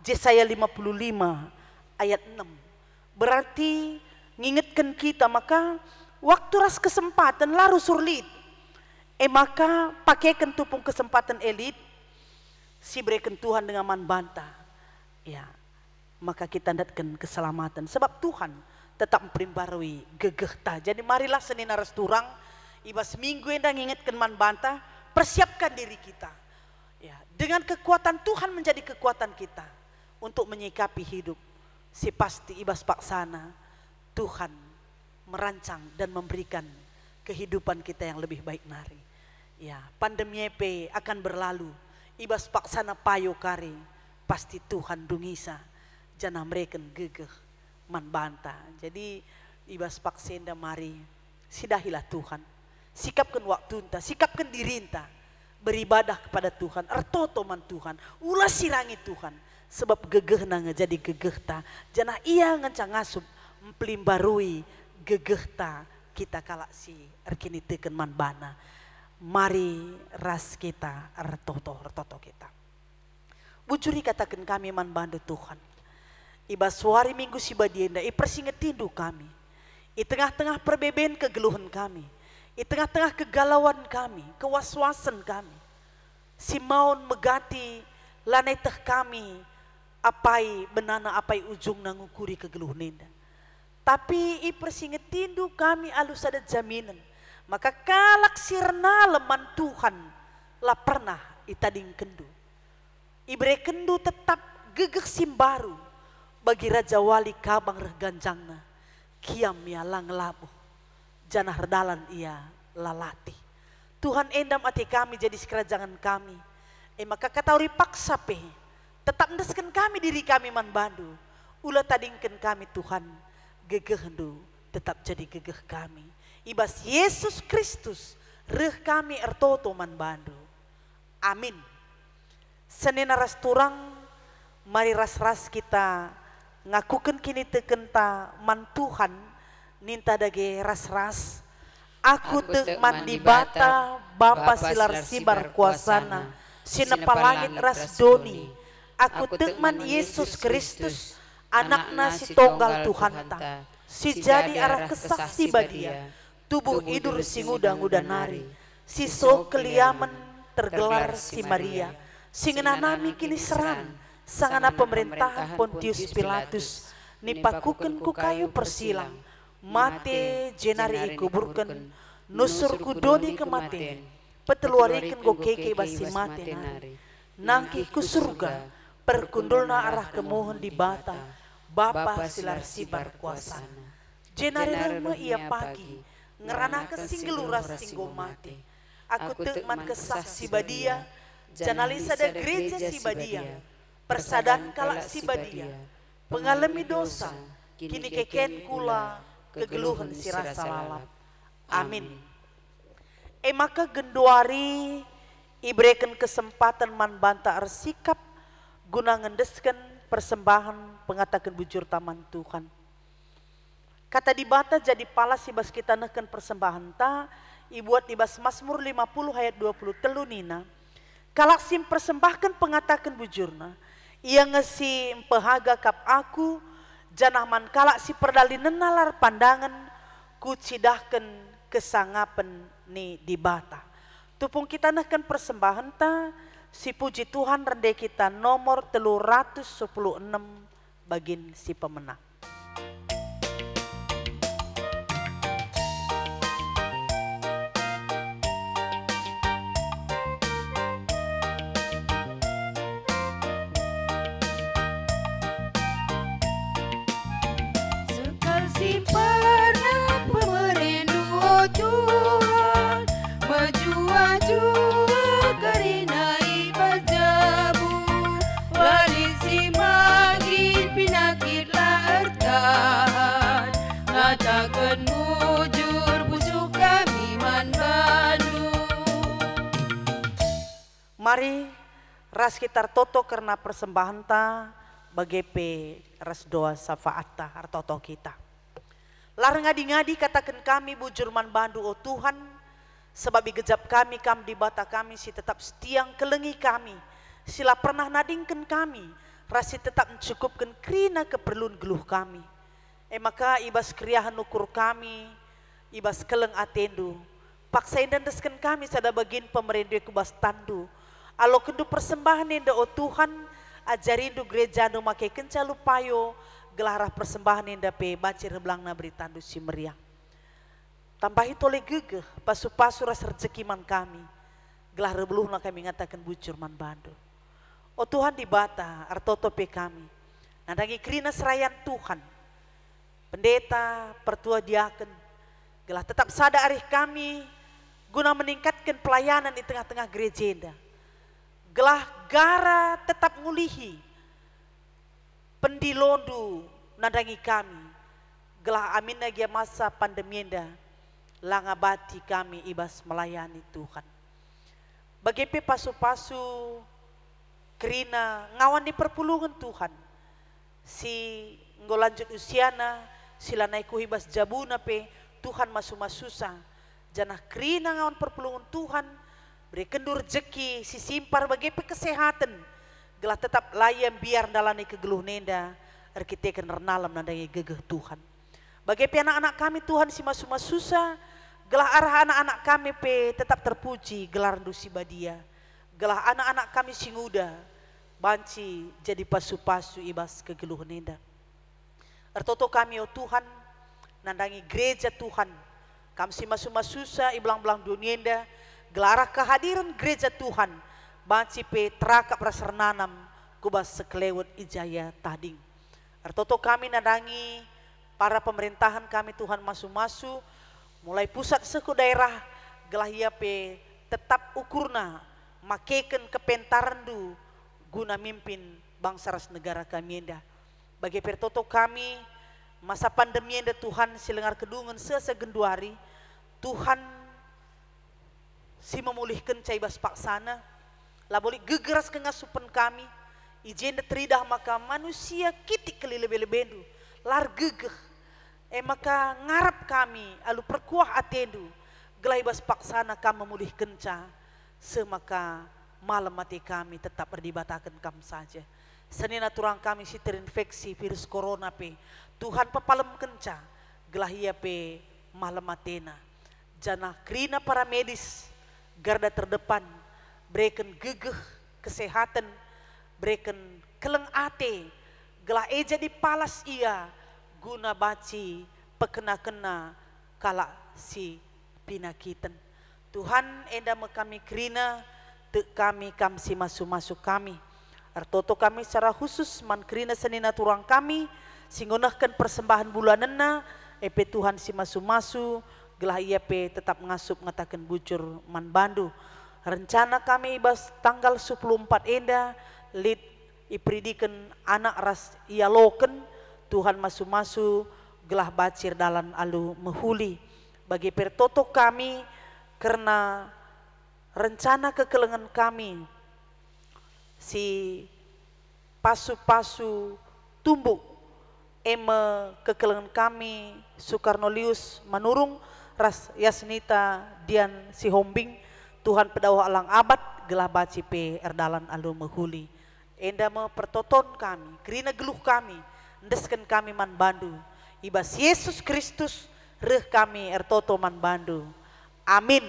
Yesaya 55 ayat 6. Berarti ngingetkan kita maka waktu ras kesempatan laru surlit. Maka pakaikan tupung kesempatan elit. Si berikan Tuhan dengan man banta. Ya, maka kita datkan keselamatan. Sebab Tuhan tetap memperimbarui gegeh ta. Jadi marilah Senin aras turang. Ibas minggu yang ngingetkan man banta. Persiapkan diri kita. Ya, dengan kekuatan Tuhan menjadi kekuatan kita. Untuk menyikapi hidup. Si pasti ibas paksana. Tuhan merancang dan memberikan kehidupan kita yang lebih baik nari. Ya, pandemi akan berlalu. Ibas paksana payo kari. Pasti Tuhan dungisa. Jana mereka gegeh man banta. Jadi ibas paksenda mari. Sidahilah Tuhan. Sikapkan waktu entah. Sikapkan diri entah. Beribadah kepada Tuhan. Ertoto man Tuhan. Ulah sirangi Tuhan. Sebab gegeh na ngejadi gegeh ta. Jana ia ngencang ngasup. Mempelimbarui gegeh ta. Kita kalak si erkini teken man bana. Mari ras kita ertoto kita. Bujuri katakan kami man bandu Tuhan. Iba suari minggu si badienda. I persinget tindu kami. I tengah-tengah perbeben kegeluhan kami. I tengah-tengah kegalauan kami. Kewaswasan kami. Si maun megati lanai teh kami. Apai benana apai ujung nangukuri kegeluhan nenda. Tapi i persinget tindu kami alus ada jaminan. Maka kalak sirna leman Tuhan lah pernah itading kendu. Ibre kendu tetap gegek simbaru bagi Raja Wali kabang reganjangna. Kiam ya lang labuh. Janah redalan ia lalati. Tuhan endam ati kami jadi sekerajangan kami. Maka katauri paksa pe. Tetap ndesken kami diri kami man bandu. Ula tadingken kami Tuhan gegeh hendu tetap jadi gegeh kami. Ibas Yesus Kristus reh kami ertoto man bandu. Amin. Senin ras turang mari ras-ras kita ngakuken kini tekenta man Tuhan ninta dage ras-ras. Aku tek man di bata Bapa silar sibar kuasana sinepa langit ras doni. Aku tek man Yesus Kristus anakna si tunggal Tuhan ta. si jadi arah kesaksi badia, tubuh idur si nguda-nguda nari, si so keliaman tergelar si Maria, singena nami kini seran, sangana pemerintahan Pontius Pilatus, nipakuken ku kayu persilang, mate jenari ikuburken, nusur kudoni kematen, peteluariken go keke basi mate nari, nangki ku surga, perkundulna arah kemohon di bata, Bapa silar sibar kuasana. Jenari rema ia pagi, ngerana kesinggeluras singgo mati. Aku tekman kesah si badia, janalisa da gereja si badia, persadan kalak si badia, pengalami dosa, kini keken kula kegeluhan si rasa lalap. Amin. Maka genduari ibreken kesempatan man banta arsikap guna ngendesken persembahan pengatakan bujur taman Tuhan. Kata di bata jadi palas ibas kita neken persembahan ta, ibuat ibas Mazmur 50 ayat 20 telu nina. Kalak sim persembahkan pengatakan bujurna, ia ngesi pehaga kap aku, janah man kalak si perdali nenalar pandangan, ku cidahken kesangapen ni di bata. Tupung kita neken persembahan ta, si puji Tuhan rende kita nomor 316 bagin si pemenang. Sekal si pernah pemerindu oh Tuhan, menjua-jua karina ibajamu, wali si magin pinakit lartan, ngatakan mujur busuk kami man Bandung. Mari ras kita toto karena persembahan ta bagepe ras doa syafaat ta hartoto kita. Lar ngadi-ngadi katakan kami bujur man Bandu oh Tuhan, sebab gejap kami kam di bata kami si tetap setiang kelengi kami, sila pernah nadingkan kami, rasi tetap mencukupkan krina keperluan geluh kami. Maka ibas kriahan ukur kami, ibas keleng atendu, paksain dan desken kami sada bagin pemerintah kubas tandu. Alo kendu persembahan enda oh Tuhan, ajarindu gereja nu make kencalu payo, gelarah persembahan enda pe bacir belang na beri tandu si meriang. Tambahi tole gegeh pasu-pasu ras rezeki man kami, gelah rebluh na kami ngatakan bujur man Bandu. Oh Tuhan di bata artoto pe kami, nadangi krina serayan Tuhan, pendeta, pertua diaken, gelah tetap sada arih kami, guna meningkatkan pelayanan di tengah-tengah gereja enda. Gelah gara tetap ngulihi, pendilondu nadangi kami, gelah amin lagi masa pandemi enda, langabati kami ibas melayani Tuhan. Bagepe pasu-pasu kerina ngawan di perpulungan Tuhan, si ngolanjut usiana, sila naiku hibas jabuna pe Tuhan masu-masusa, janah kerina ngawan perpulungan Tuhan, beri kendur rezeki si simpar bagepe kesehatan, gelah tetap layam biar dalani kegeluh nenda, arkiteken renalam nandangi gegeh Tuhan. Bagepe anak-anak kami Tuhan si masu-masusa, gelah arah anak-anak kami pe tetap terpuji gelar dusi badia, gelah anak-anak kami singuda banci jadi pasu-pasu ibas kegeluh nenda. Ertoto kami oh Tuhan, nandangi gereja Tuhan, kami si masu-masusa iblang-belang dunienda, gelarah kehadiran gereja Tuhan, banci pe terakap rasernanam kubas sekelewet ijaya tading. Ertoto kami nandangi para pemerintahan kami Tuhan masu-masu, mulai pusat seku daerah, gelah ia pe tetap ukurna, makeken kepentarandu, guna mimpin bangsa ras negara kami enda. Bagi pertoto kami, masa pandemi enda Tuhan silengar kedungan sesegenduari, Tuhan si memulihkan caibas paksana, lah boleh gegeras kengasupan kami, ijenda teridah maka manusia kitik keli lebe-lebendu, lar gegeh, maka ngarap kami, alu perkuah atendu, gelai bas paksana kami memulihkan ca, semaka malam mati kami tetap berdibatakan kam saja. Senina turang kami si terinfeksi virus corona pe, Tuhan pepalem kenca, gelah ia pe malamatena. Jana krina para medis garda terdepan berikan gegeh kesehatan, berikan keleng ate, gelah eja di palas ia guna baci pekena-kena kala si pinakitan. Tuhan enda kami krina te kami kam si masuk kami. Artoto kami secara khusus man krina senina turang kami singonahkan persembahan bulanena epe Tuhan si masu gelah ia pe tetap ngasup ngatakan bujur man bandu. Rencana kami ibas tanggal 14 enda lid ipridikan anak ras ia loken Tuhan masu gelah bacir dalan alu mehuli bagi pertoto kami karena rencana kekelengan kami si pasu-pasu tumbuh eme kekelengan kami Soekarnolius manurung ras Yasnita Dian si Hombing Tuhan pedawah alang abad gelah baci pe erdalan alu mehuli enda me pertoton kami kerina geluh kami ndesken kami man bandu ibas Yesus Kristus reh kami ertoto man bandu amin.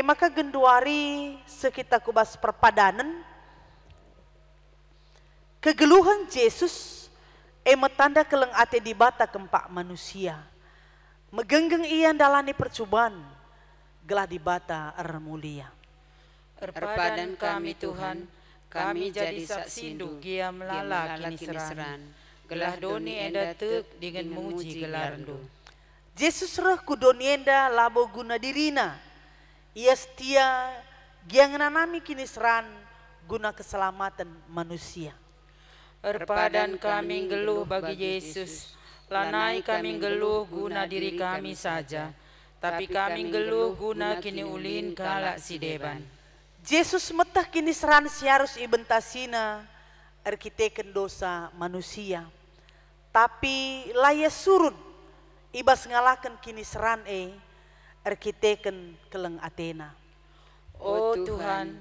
Maka genduari sekitar kubas perpadanan kegeluhan Yesus tanda keleng ate di bata kempak manusia megenggeng ian dalani percobaan gelah di bata mulia. Erpadan kami Tuhan, kami jadi saksindu gia melala kini seran, gelah doni enda tek dengan muji gelarndo. Jesus reh ku donienda labo guna dirina. Ia setia giangananami kini seran guna keselamatan manusia. Erpadan kami geluh bagi Yesus, lanai kami geluh guna diri kami saja, tapi kami geluh guna kini ulin kalak si deban. Yesus metah kini seran siarus ibentasina arkiteken dosa manusia. Tapi laya surun ibas ngalakan kini seran arkiteken keleng Athena. Oh Tuhan,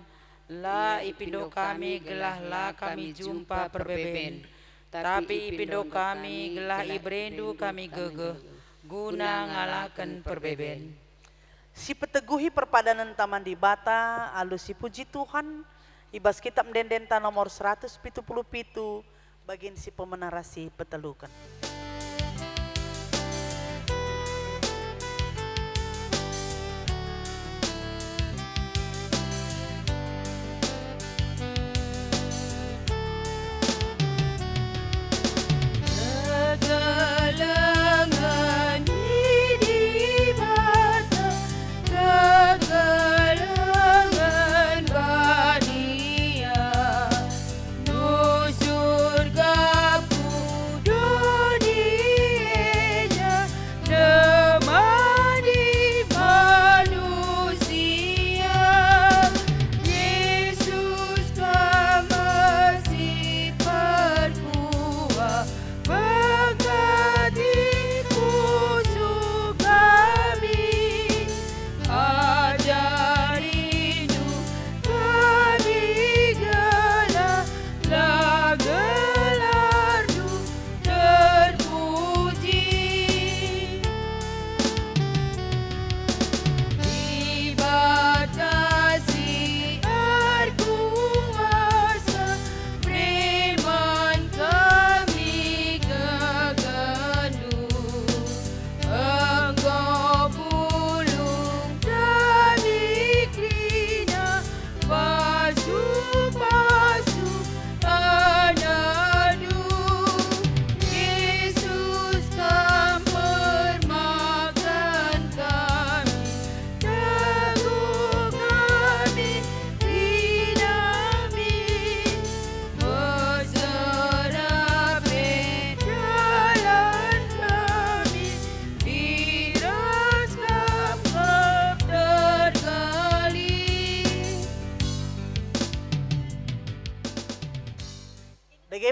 la ipindo kami gelah la kami jumpa perbeben, tapi ipindo kami gelah ibrendu kami gegeh, guna ngalakan perbeben. Si peteguhi perpadanan taman di bata, alu si puji Tuhan, ibas kitab mendendenta nomor 177, bagian si pemenarasi petelukan.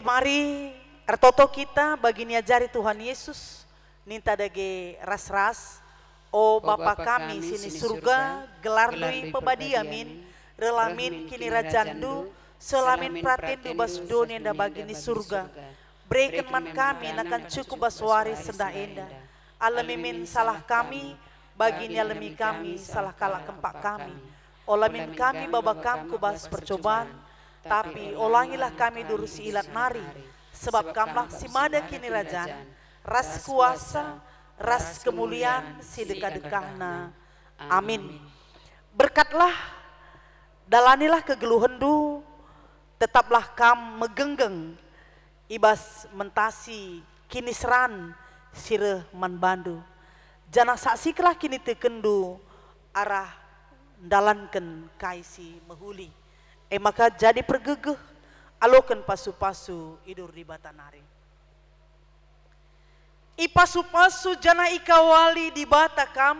Mari ertoto kita bagi niajari Tuhan Yesus ninta dage ras-ras o Bapa kami sini surga gelar lui pebadiamin relamin kini rajandu selamin pratendu bas dunia enda bagi ni surga berikan man kami nakan cukup baswari senda enda alamimin salah kami bagi ni alami kami salah kalak kempak kami olamin kami babakam kubas percobaan tapi olangilah kami durusi ilat nari, sebab kamlah si mada kini rajan, ras kuasa, ras kemuliaan si dekah-dekahna. Amin. Berkatlah, dalanilah kegeluhendu, tetaplah kam megenggeng, ibas mentasi kini seran sireh manbandu. Jangan saksiklah kini tekendu arah dalanken kaisi mehuli. Maka jadi pergegeh alokan pasu-pasu idur di batanari. Ipasu-pasu jana ikawali di batakam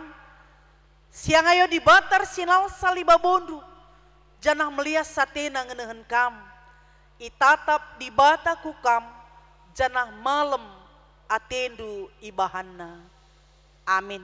siang ayo di batar sinal salibabondu janah melias satena ngenehen kam itatap di bataku kam janah malam atendu ibahanna. Amin.